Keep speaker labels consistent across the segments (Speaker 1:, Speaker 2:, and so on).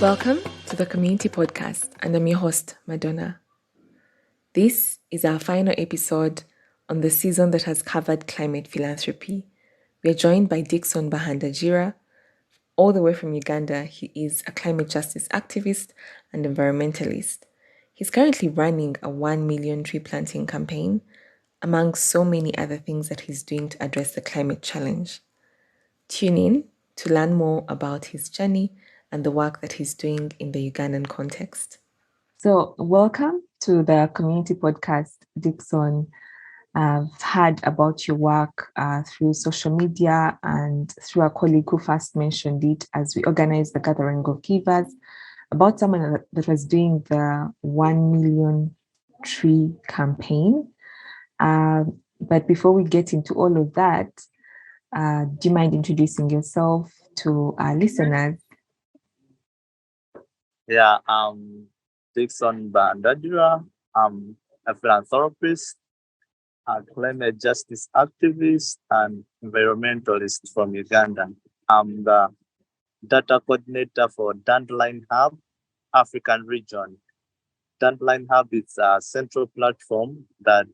Speaker 1: Welcome to the Comm-UNITY podcast, and I'm your host, Madonna. This is our final episode on the season that has covered climate philanthropy. We are joined by Dixon Bahandagira, all the way from Uganda. He is a climate justice activist and environmentalist. He's currently running a 1 million tree planting campaign, among so many other things that he's doing to address the climate challenge. Tune in to learn more about his journey and the work that he's doing in the Ugandan context. So, welcome to the Comm-UNITY podcast, Dixon. I've heard about your work through social media and through a colleague who first mentioned it as we organized the Gathering of Givers, about someone that was doing the 1 million tree campaign. But before we get into all of that, do you mind introducing yourself to our listeners?
Speaker 2: Yeah, Dixon Bahandagira. I'm a philanthropist, a climate justice activist, and environmentalist from Uganda. I'm the data coordinator for Dandelion Hub, African region. Dandelion Hub is a central platform that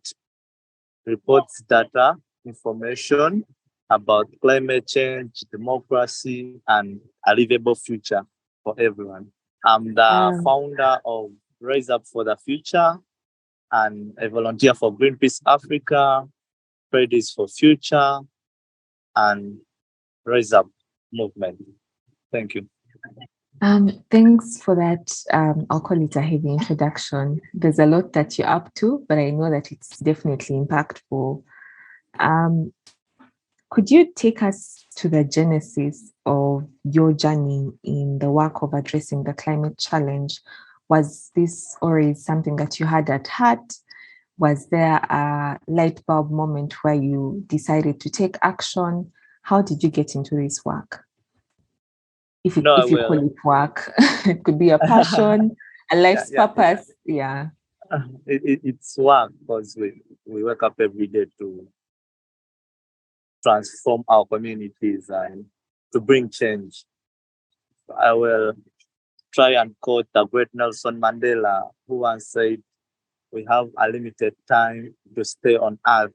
Speaker 2: reports data, information about climate change, democracy, and a livable future for everyone. I'm the founder of Rise Up for the Future, and I volunteer for Greenpeace Africa, Fridays for Future, and Rise Up movement. Thank you.
Speaker 1: Thanks for that. I'll call it a heavy introduction. There's a lot that you're up to, but I know that it's definitely impactful. Could you take us to the genesis of your journey in the work of addressing the climate challenge? Was this already something that you had at heart? Was there a light bulb moment where you decided to take action? How did you get into this work? If you call it work, it could be a passion, a life's purpose. Yeah.
Speaker 2: It's work because we wake up every day to transform our communities and to bring change. I will try and quote the great Nelson Mandela, who once said, "We have a limited time to stay on earth.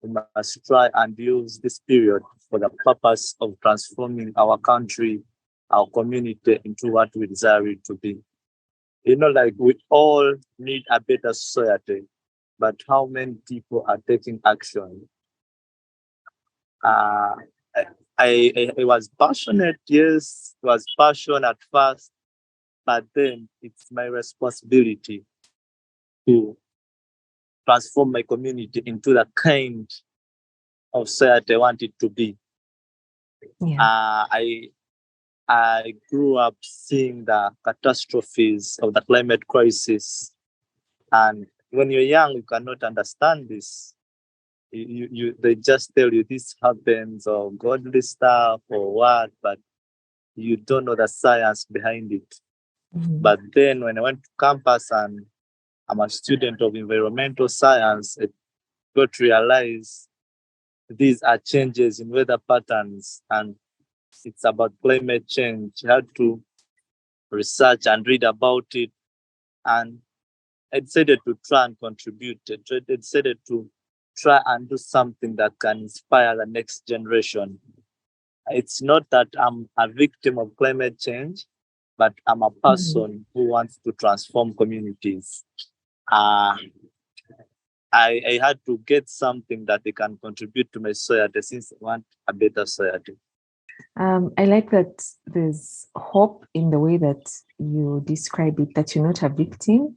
Speaker 2: We must try and use this period for the purpose of transforming our country, our community into what we desire it to be." Like we all need a better society, but how many people are taking action? I was passionate, yes, was passion at first, but then it's my responsibility to transform my community into the kind of society I want it to be.
Speaker 1: Yeah.
Speaker 2: I grew up seeing the catastrophes of the climate crisis, and when you're young, you cannot understand this. They just tell you this happens or godly stuff or what, but you don't know the science behind it.
Speaker 1: Mm-hmm.
Speaker 2: But then when I went to campus and I'm a student of environmental science, I got to realize these are changes in weather patterns and it's about climate change. I had to research and read about it, and I decided to try and contribute. I decided to try and do something that can inspire the next generation. It's not that I'm a victim of climate change, but I'm a person who wants to transform communities. I had to get something that they can contribute to my society since I want a better society.
Speaker 1: I like that there's hope in the way that you describe it, that you're not a victim,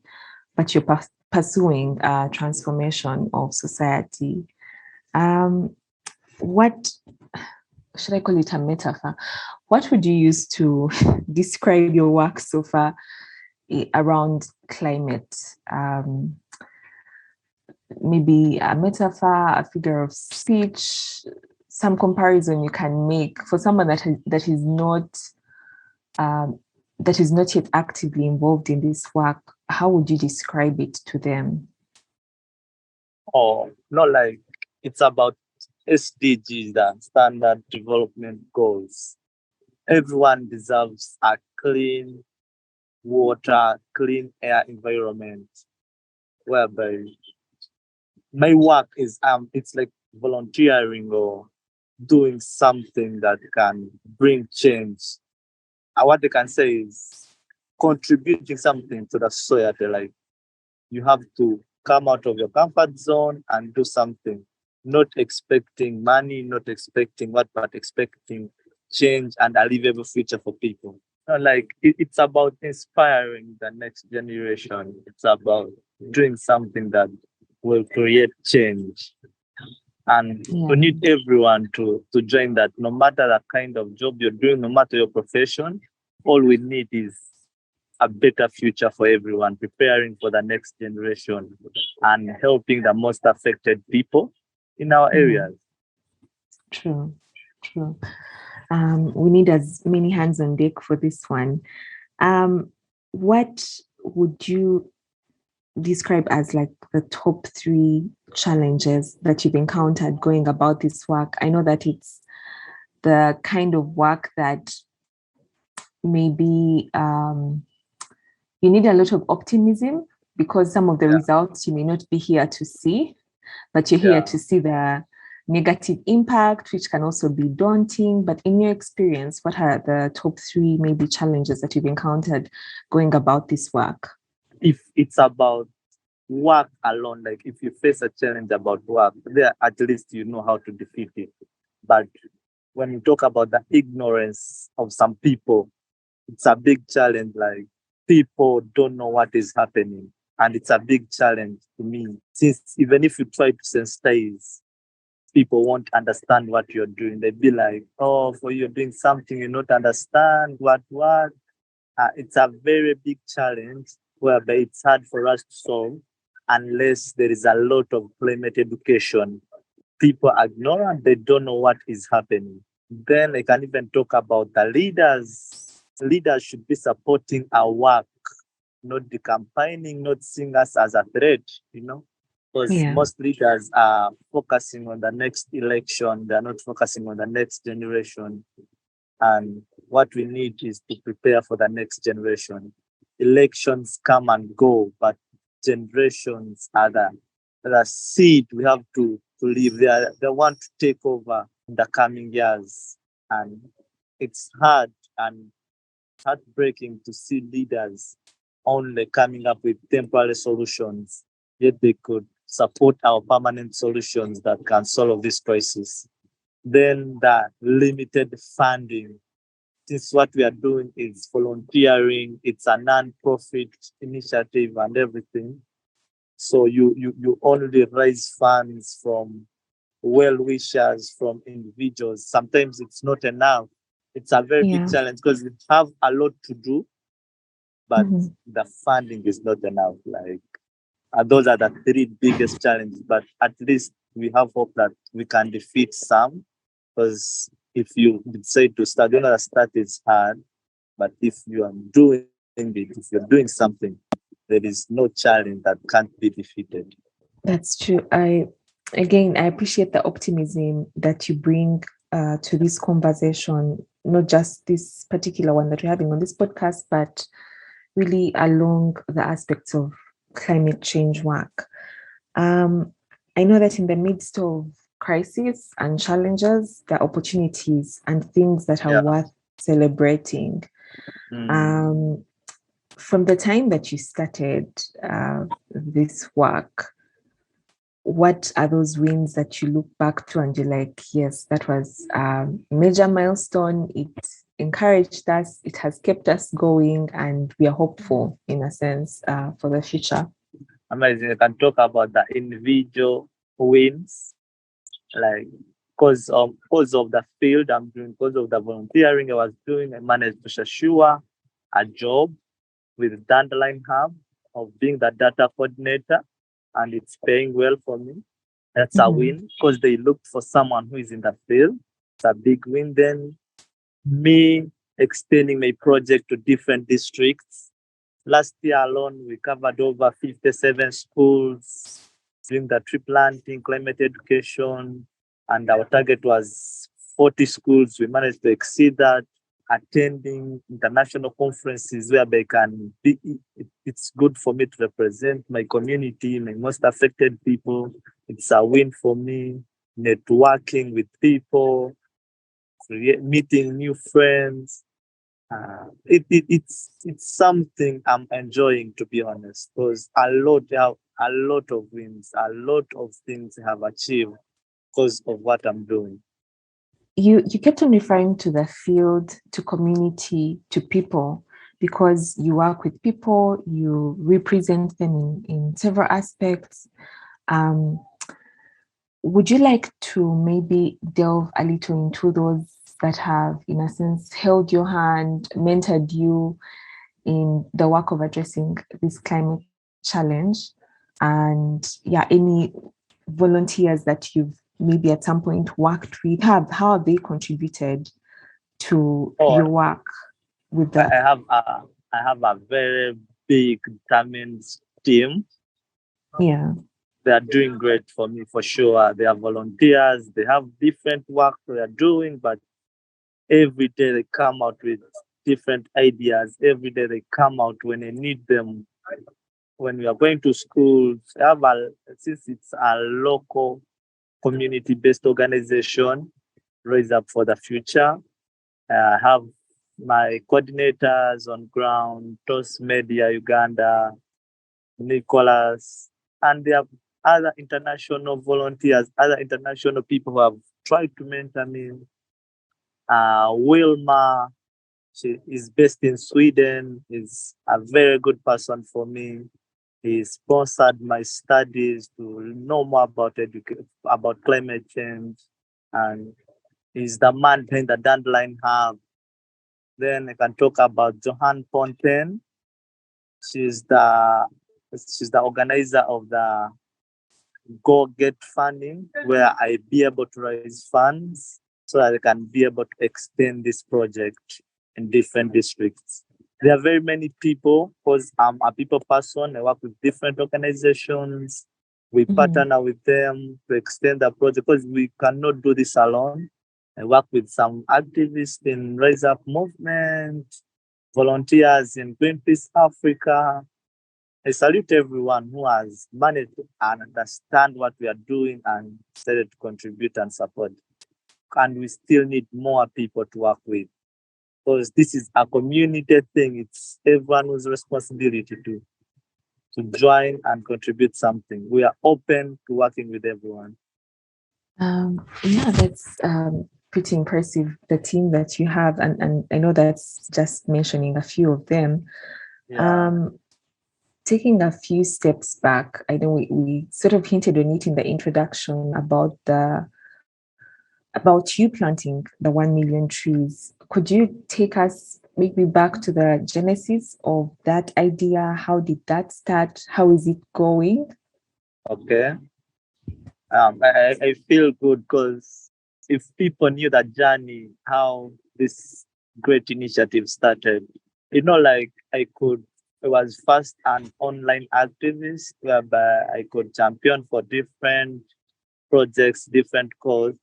Speaker 1: but you're pursuing a transformation of society. What should I call it, a metaphor? What would you use to describe your work so far around climate? Maybe a metaphor, a figure of speech, some comparison you can make for someone that is not yet actively involved in this work. How would you describe it to them?
Speaker 2: Oh, not like it's about SDGs, the Standard Development Goals. Everyone deserves a clean, water, clean air environment, whereby my work is it's like volunteering or doing something that can bring change. What they can say is contributing something to the society. Like you have to come out of your comfort zone and do something, not expecting money, not expecting what, but expecting change and a livable future for people. Like it's about inspiring the next generation. It's about doing something that will create change. And we
Speaker 1: Yeah.
Speaker 2: need everyone to join that, no matter the kind of job you're doing, no matter your profession. All we need is a better future for everyone, preparing for the next generation and helping the most affected people in our areas.
Speaker 1: True. True. We need as many hands on deck for this one. What would you describe as like the top 3 challenges that you've encountered going about this work? I know that it's the kind of work that maybe you need a lot of optimism because some of the results you may not be here to see, but you're here to see the negative impact, which can also be daunting. But in your experience, what are the top 3 maybe challenges that you've encountered going about this work?
Speaker 2: If it's about work alone, like if you face a challenge about work, there at least you know how to defeat it. But when you talk about the ignorance of some people, it's a big challenge. Like people don't know what is happening. And it's a big challenge to me. Since even if you try to sensitize, people won't understand what you're doing. They'll be like, oh, for you're doing something you don't understand, what? It's a very big challenge whereby it's hard for us to solve unless there is a lot of climate education. People are ignorant, they don't know what is happening. Then I can even talk about the leaders. Leaders should be supporting our work, not the campaigning, not seeing us as a threat, because most leaders are focusing on the next election. They're not focusing on the next generation. And what we need is to prepare for the next generation. Elections come and go, but generations are the seed we have to live. They want to take over in the coming years. And it's hard and heartbreaking to see leaders only coming up with temporary solutions, yet they could support our permanent solutions that can solve this crisis. Then the limited funding. Since what we are doing is volunteering, it's a non-profit initiative and everything. So you only raise funds from well-wishers, from individuals. Sometimes it's not enough. It's a very big challenge because we have a lot to do, but the funding is not enough. Like those are the 3 biggest challenges, but at least we have hope that we can defeat some. Because if you decide to start, start is hard, but if you are doing it, if you're doing something, there is no challenge that can't be defeated.
Speaker 1: That's true. I appreciate the optimism that you bring to this conversation, not just this particular one that we're having on this podcast, but really along the aspects of climate change work. I know that in the midst of crises and challenges, there are opportunities and things that are worth celebrating. From the time that you started this work, what are those wins that you look back to and you're like, yes, that was a major milestone. It encouraged us, it has kept us going, and we are hopeful in a sense for the future.
Speaker 2: Amazing. You can talk about the individual wins, like because of the field I'm doing, because of the volunteering I was doing, I managed to secure a job with Dandelion Hub of being the data coordinator, and it's paying well for me. That's a win because they looked for someone who is in the field. It's a big win. Then me extending my project to different districts. Last year alone, we covered over 57 schools, doing the tree planting, climate education, and our target was 40 schools. We managed to exceed that. attending international conferences where they can be. It's good for me to represent my community, my most affected people. It's a win for me. Networking with people, meeting new friends. It's something I'm enjoying, to be honest, because a lot of wins, a lot of things I have achieved because of what I'm doing.
Speaker 1: You kept on referring to the field, to community, to people, because you work with people, you represent them in several aspects. Um, would you like to maybe delve a little into those that have, in a sense, held your hand, mentored you in the work of addressing this climate challenge? And yeah, any volunteers that you've maybe at some point worked with, how have they contributed to
Speaker 2: Oh,
Speaker 1: your work with
Speaker 2: I
Speaker 1: the
Speaker 2: have a very big determined team.
Speaker 1: yeah.
Speaker 2: They are doing great for me for sure. They are volunteers. They have different work they are doing, but every day they come out with different ideas. Every day they come out when I need them. When we are going to schools, since it's a local community-based organization, Raise Up for the Future. I have my coordinators on ground, Toast Media Uganda, Nicholas, and there are other international volunteers, other international people who have tried to mentor me. Wilma, she is based in Sweden, is a very good person for me. He sponsored my studies to know more about climate change, and he's the man behind the Dandelion Hub. Then I can talk about Johan Ponten. She's the she's the organizer of the Go Get funding, where I be able to raise funds so that I can be able to extend this project in different districts. There are very many people because I'm a people person. I work with different organizations. We partner with them to extend the project because we cannot do this alone. I work with some activists in Rise Up Movement, volunteers in Greenpeace Africa. I salute everyone who has managed to understand what we are doing and decided to contribute and support. And we still need more people to work with because this is a community thing. It's everyone's responsibility to join and contribute something. We are open to working with everyone.
Speaker 1: Yeah, that's pretty impressive, the team that you have. And I know that's just mentioning a few of them.
Speaker 2: Yeah.
Speaker 1: Taking a few steps back, I know we sort of hinted on it in the introduction about you planting the 1 million trees. Could you take us maybe back to the genesis of that idea? How did that start? How is it going?
Speaker 2: Okay. I feel good because if people knew the journey, how this great initiative started, like I was first an online activist whereby I could champion for different projects, different cause.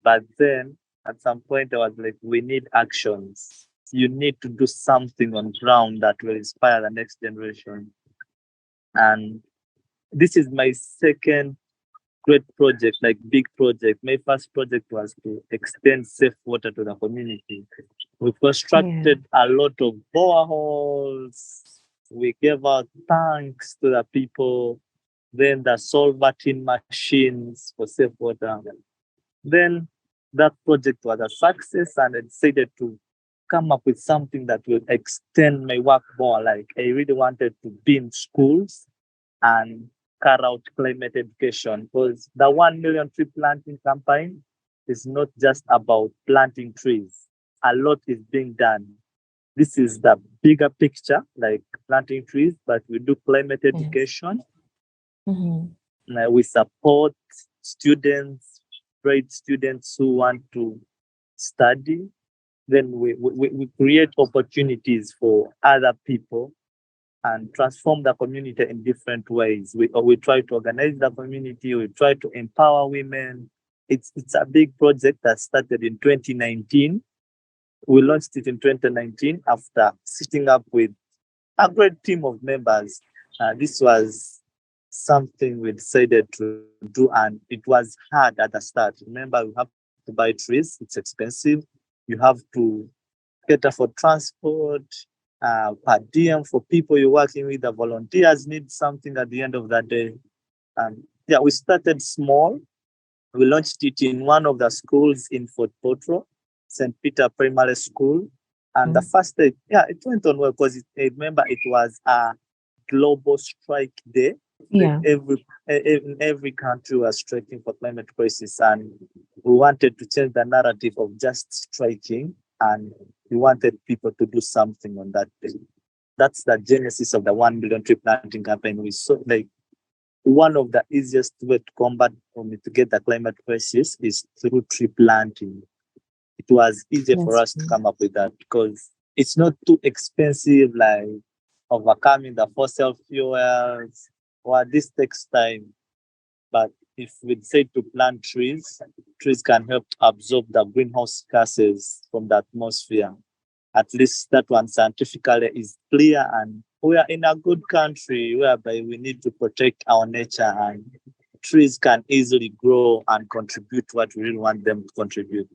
Speaker 2: But then at some point I was like, we need actions. You need to do something on ground that will inspire the next generation. And this is my second great project, like big project. My first project was to extend safe water to the community. We constructed a lot of boreholes. We gave out tanks to the people. Then the solvating machines for safe water. Then that project was a success, and I decided to come up with something that will extend my work more. Like I really wanted to be in schools and carry out climate education because the 1 million tree planting campaign is not just about planting trees. A lot is being done. This is the bigger picture, like planting trees, but we do climate education. We support students, great students who want to study. Then we create opportunities for other people and transform the community in different ways. We try to organize the community. We try to empower women. It's a big project that started in 2019. We launched it in 2019 after sitting up with a great team of members. This was something we decided to do, and it was hard at the start. Remember, you have to buy trees, it's expensive. You have to cater for transport, per diem for people you're working with. The volunteers need something at the end of the day. Yeah, we started small. We launched it in one of the schools in Fort Potro, St. Peter Primary School. And the first day, yeah, it went on well because remember it was a global strike day. Like
Speaker 1: Yeah.
Speaker 2: in every country was striking for climate crisis, and we wanted to change the narrative of just striking, and we wanted people to do something on that day. That's the genesis of the 1 million tree planting campaign. We saw like one of the easiest way to combat or mitigate the climate crisis is through tree planting. It was easier for
Speaker 1: That's
Speaker 2: us to come up with that because it's not too expensive like overcoming the fossil fuels, or this takes time. But if we decide to plant trees, trees can help absorb the greenhouse gases from the atmosphere. At least that one scientifically is clear, and we are in a good country whereby we need to protect our nature, and trees can easily grow and contribute what we really want them to contribute.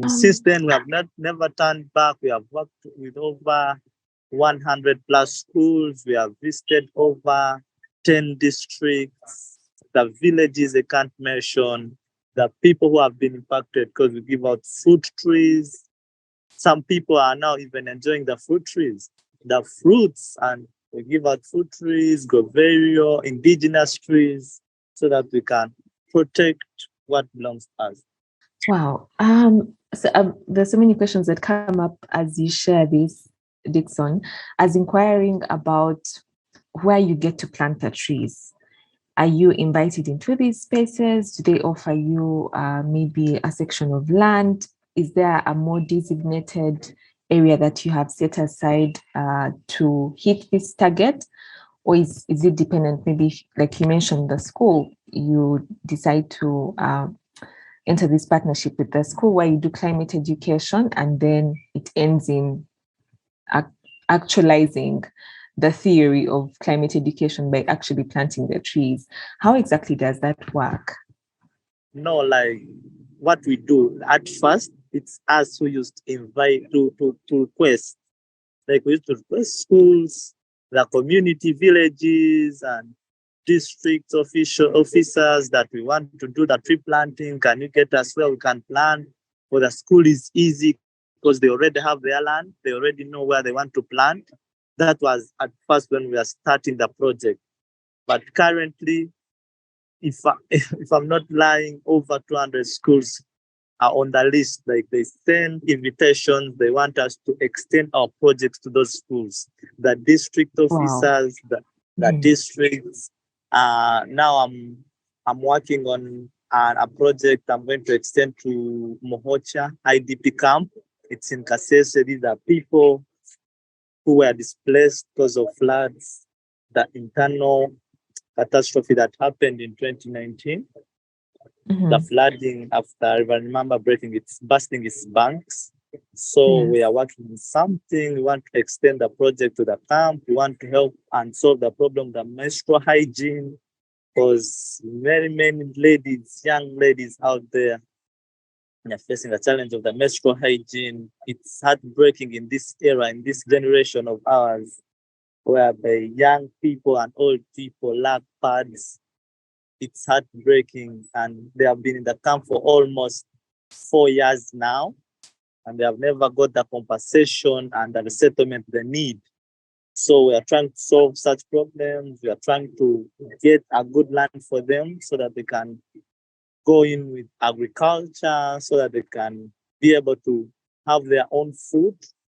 Speaker 2: Since then, we have never turned back. We have worked with over 100 plus schools. We have visited over 10 districts. The villages I can't mention. The people who have been impacted because we give out fruit trees. Some people are now even enjoying the fruit trees, the fruits, and we give out fruit trees, Goverio, indigenous trees, so that we can protect what belongs to us.
Speaker 1: Wow. There's so many questions that come up as you share this, Dixon, as inquiring about where you get to plant the trees. Are you invited into these spaces? Do they offer you maybe a section of land? Is there a more designated area that you have set aside to hit this target? Or is it dependent? Maybe, like you mentioned, the school, you decide to enter this partnership with the school where you do climate education, and then it ends in actualizing the theory of climate education by actually planting the trees. How exactly does that work?
Speaker 2: No, like what we do at first, it's us who used to invite to request. Like we used to request schools, the community villages, and district officers that we want to do the tree planting. Can you get us where we can plant? For the school is easy because they already have their land. They already know where they want to plant. That was at first when we were starting the project. But currently, if I'm not lying, over 200 schools are on the list. Like they send invitations, they want us to extend our projects to those schools. The district
Speaker 1: Wow.
Speaker 2: officers, the districts. Now I'm working on a project I'm going to extend to Mohocha IDP camp. It's in Kasese. These are people who were displaced because of floods, the internal catastrophe that happened in 2019. The flooding after River remember busting its banks. So we are working on something. We want to extend the project to the camp. We want to help and solve the problem, the menstrual hygiene, because very many ladies, young ladies out there, are facing the challenge of the menstrual hygiene. It's heartbreaking in this era, in this generation of ours, whereby young people and old people lack pads. It's heartbreaking, and they have been in the camp for almost 4 years now, and they have never got the compensation and the resettlement they need. So we are trying to solve such problems. We are trying to get a good land for them so that they can go in with agriculture, so that they can be able to have their own food.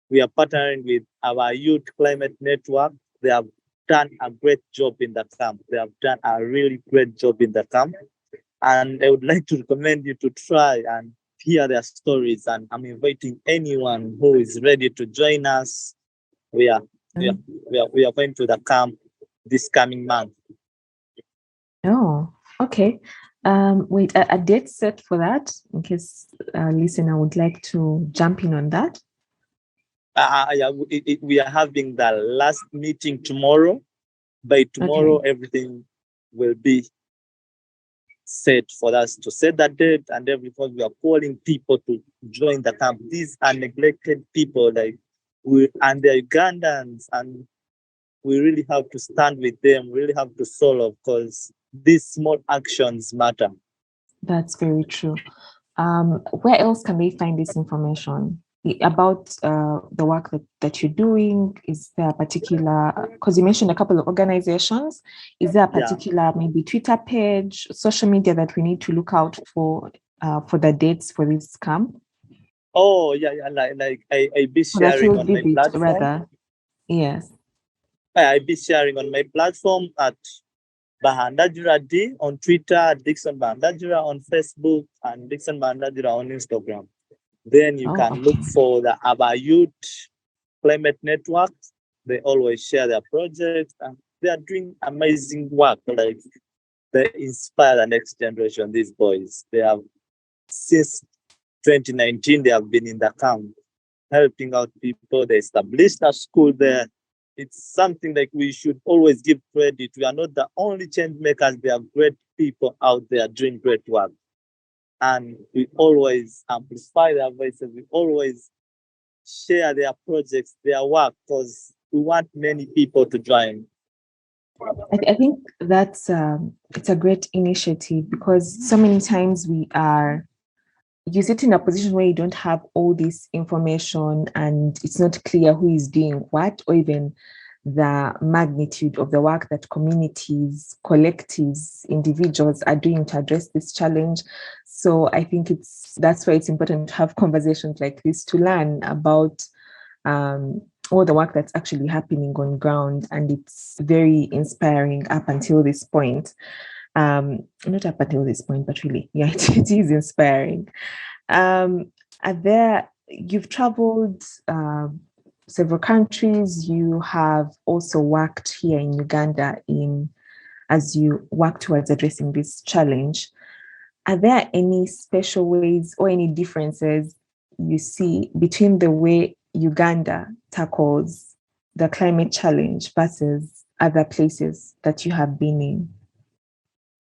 Speaker 2: We are partnering with our youth climate network. They have done a great job in the camp. They have done a really great job in the camp. And I would like to recommend you to try and hear their stories. And I'm inviting anyone who is ready to join us. We are going to the camp this coming month.
Speaker 1: Oh, okay. Wait, a date set for that in case a listener would like to jump in on that?
Speaker 2: Yeah, we are having the last meeting tomorrow. By tomorrow,
Speaker 1: Okay.
Speaker 2: everything will be set for us to set that date and everything. We are calling people to join the camp. These are neglected people, like and they're Ugandans, and we really have to stand with them. We really have to solve because these small actions matter.
Speaker 1: That's very true. Where else can they find this information about the work that you're doing? Is there a particular, because you mentioned a couple of organizations, is there a
Speaker 2: Yeah.
Speaker 1: particular maybe Twitter page, social media that we need to look out for the dates for this camp?
Speaker 2: Oh, yeah, yeah. Like I be
Speaker 1: For the
Speaker 2: sharing
Speaker 1: field
Speaker 2: on my
Speaker 1: visit,
Speaker 2: platform.
Speaker 1: rather. Yes.
Speaker 2: I be sharing on my platform at Bahandagira D on Twitter, Dixon Bahandagira on Facebook, and Dixon Bahandagira on Instagram. Then you
Speaker 1: Oh,
Speaker 2: can look
Speaker 1: okay.
Speaker 2: for the Aba Youth Climate Network. They always share their projects and they are doing amazing work. Like they inspire the next generation, these boys. They have since 2019, they have been in the camp helping out people. They established a school there. It's something like we should always give credit. We are not the only change makers. There are great people out there doing great work. And we always amplify their voices. We always share their projects, their work, because we want many people to join.
Speaker 1: I think that's it's a great initiative because so many times you sit in a position where you don't have all this information and it's not clear who is doing what or even the magnitude of the work that communities, collectives, individuals are doing to address this challenge. So I think that's why it's important to have conversations like this to learn about all the work that's actually happening on ground. And it's very inspiring up until this point. Not up until this point, but really, yeah, it is inspiring. Are there, you've traveled several countries. You have also worked here in Uganda as you work towards addressing this challenge. Are there any special ways or any differences you see between the way Uganda tackles the climate challenge versus other places that you have been in?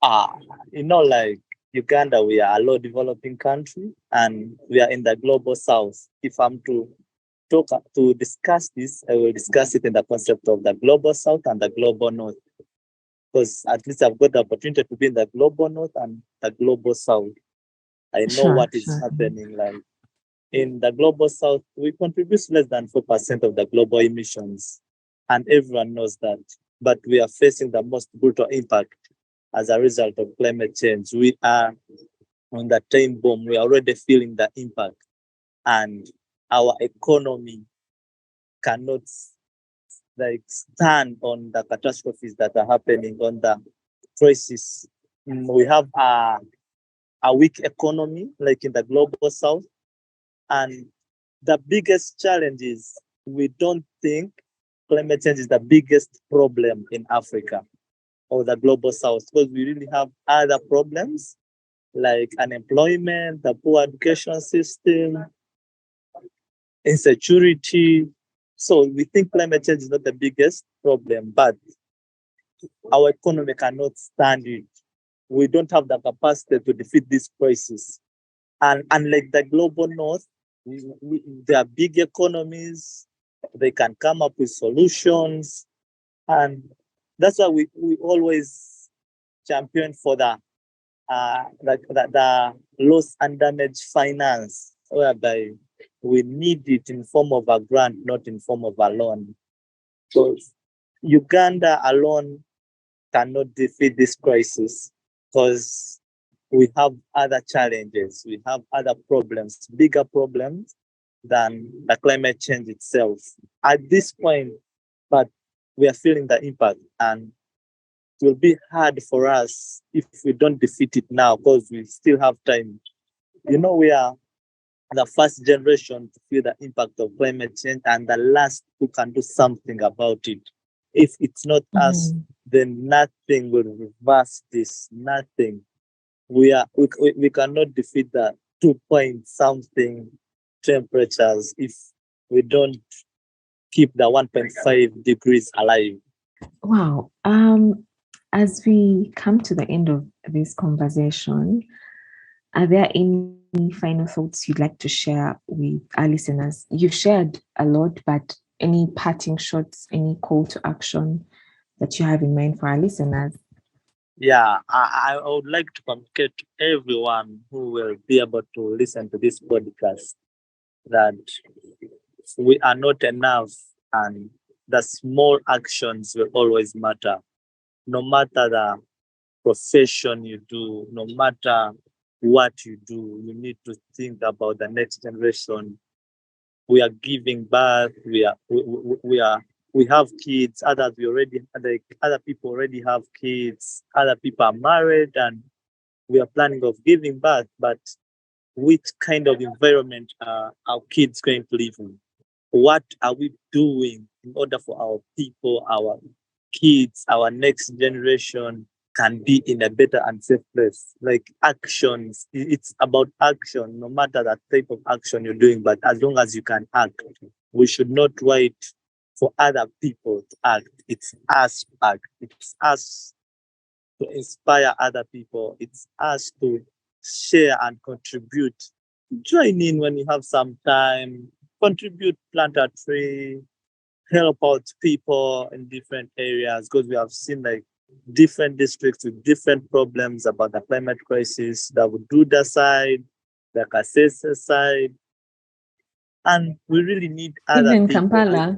Speaker 2: Ah, like Uganda, we are a low developing country and we are in the global south. If I'm to discuss this, I will discuss it in the concept of the global south and the global north. Because at least I've got the opportunity to be in the global north and the global south. I know
Speaker 1: Sure,
Speaker 2: what is
Speaker 1: sure.
Speaker 2: happening. Like in the global south, we contribute less than 4% of the global emissions. And everyone knows that. But we are facing the most brutal impact as a result of climate change. We are on the time bomb. We are already feeling the impact. And our economy cannot like stand on the catastrophes that are happening on the crisis. We have a weak economy, like in the global south. And the biggest challenge is we don't think climate change is the biggest problem in Africa or the global south because we really have other problems like unemployment, the poor education system, insecurity. So we think climate change is not the biggest problem, but our economy cannot stand it. We don't have the capacity to defeat this crisis. And unlike the global north, they are big economies. They can come up with solutions. And that's why we always champion for the loss and damage finance, whereby we need it in form of a grant, not in form of a loan. So Uganda alone cannot defeat this crisis because we have other challenges, we have other problems, bigger problems than the climate change itself at this point. But we are feeling the impact, and it will be hard for us if we don't defeat it now because we still have time. We are the first generation to feel the impact of climate change and the last who can do something about it. If it's not us,
Speaker 1: Mhm.
Speaker 2: then nothing will reverse this. Nothing. We cannot defeat the 2 point something temperatures if we don't keep the 1.5 degrees alive.
Speaker 1: Wow. As we come to the end of this conversation, are there any final thoughts you'd like to share with our listeners? You've shared a lot, but any parting shots, any call to action that you have in mind for our listeners?
Speaker 2: Yeah, I would like to communicate to everyone who will be able to listen to this podcast that we are not enough and the small actions will always matter. No matter the profession you do, no matter what you do, you need to think about the next generation. We are giving birth. We have kids. Others we already like other people already have kids. Other people are married, and we are planning of giving birth. But which kind of environment are our kids going to live in? What are we doing in order for our people, our kids, our next generation can be in a better and safe place? Like actions, it's about action, no matter the type of action you're doing, but as long as you can act, we should not wait for other people to act. It's us to act. It's us to inspire other people. It's us to share and contribute. Join in when you have some time, contribute, plant a tree, help out people in different areas because we have seen like different districts with different problems about the climate crisis, the Wududa side, the Kasese side. And we really need other
Speaker 1: Even
Speaker 2: people.
Speaker 1: Kampala.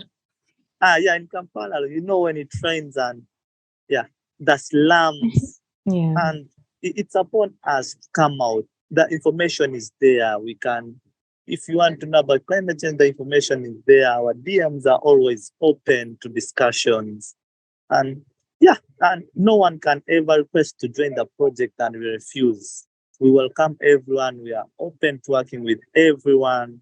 Speaker 2: Yeah, in Kampala, when it rains and yeah, the slums.
Speaker 1: Yeah.
Speaker 2: And it's upon us to come out. The information is there. We can, if you want to know about climate change, the information is there. Our DMs are always open to discussions. And yeah, and no one can ever request to join the project and we refuse. We welcome everyone. We are open to working with everyone.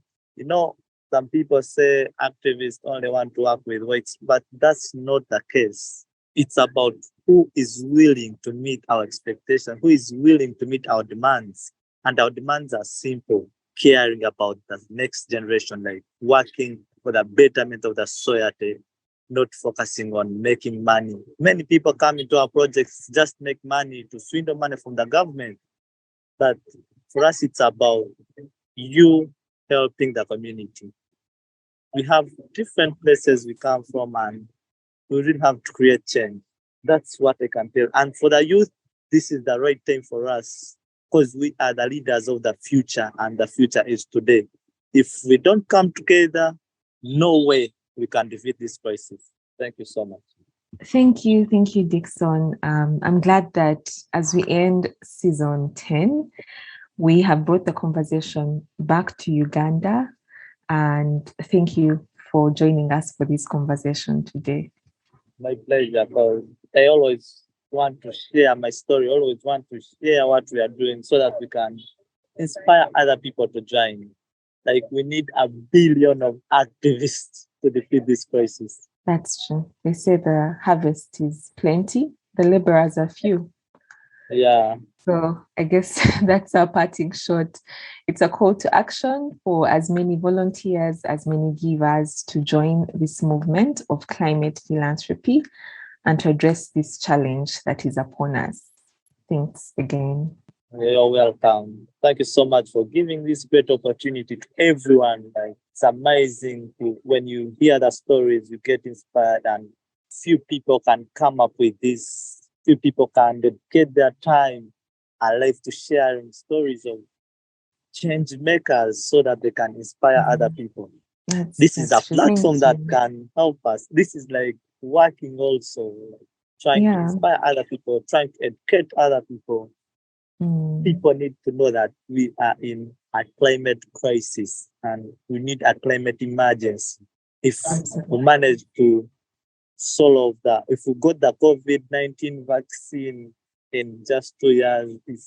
Speaker 2: Some people say activists only want to work with whites, but that's not the case. It's about who is willing to meet our expectations, who is willing to meet our demands. And our demands are simple: caring about the next generation, like working for the betterment of the society, not focusing on making money. Many people come into our projects just make money to swindle money from the government. But for us, it's about you helping the community. We have different places we come from and we really have to create change. That's what I can tell. And for the youth, this is the right time for us because we are the leaders of the future and the future is today. If we don't come together, no way we can defeat this crisis. Thank you so much.
Speaker 1: Thank you, Dixon. I'm glad that as we end season 10, we have brought the conversation back to Uganda. And thank you for joining us for this conversation today.
Speaker 2: My pleasure, because I always want to share my story, always want to share what we are doing so that we can inspire other people to join. Like we need 1 billion of activists to defeat this crisis.
Speaker 1: That's true. They say the harvest is plenty, the laborers are few.
Speaker 2: Yeah.
Speaker 1: So I guess that's our parting shot. It's a call to action for as many volunteers, as many givers to join this movement of climate philanthropy and to address this challenge that is upon us. Thanks again.
Speaker 2: You're welcome. Thank you so much for giving this great opportunity to everyone. Like, it's amazing when you hear the stories, you get inspired, and few people can come up with this. Few people can dedicate their time and life to sharing stories of change makers so that they can inspire other people. This is a platform that can help us. This is like working also, trying to inspire other people, trying to educate other people. People need to know that we are in a climate crisis and we need a climate emergency. If we manage to solve that, if we got the COVID-19 vaccine in just 2 years, if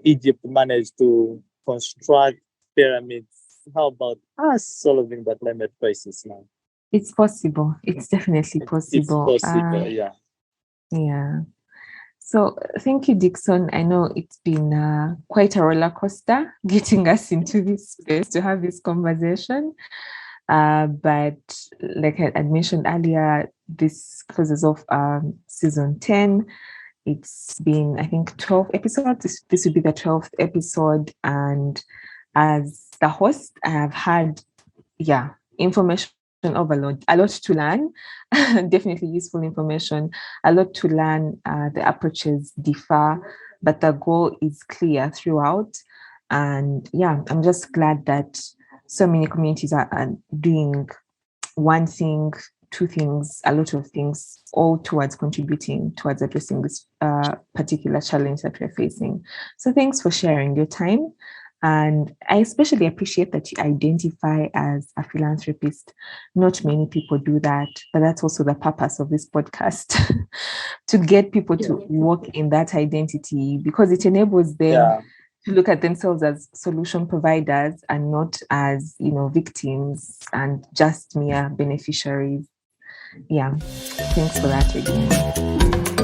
Speaker 2: Egypt managed to construct pyramids, how about us solving the climate crisis now?
Speaker 1: It's possible. It's definitely possible.
Speaker 2: It's possible, yeah.
Speaker 1: Yeah. So thank you, Dixon. I know it's been quite a roller coaster getting us into this space to have this conversation. But like I had mentioned earlier, this closes off season 10. It's been, I think, 12 episodes. This would be the 12th episode. And as the host, I have had, information overload, a lot to learn, definitely useful information, a lot to learn. The approaches differ, but the goal is clear throughout. And I'm just glad that so many communities are doing one thing, two things, a lot of things, all towards contributing towards addressing this particular challenge that we're facing. So thanks for sharing your time. And I especially appreciate that you identify as a philanthropist. Not many people do that, but that's also the purpose of this podcast to get people to walk in that identity, because it enables them to look at themselves as solution providers and not as, victims and just mere beneficiaries. Thanks for that again.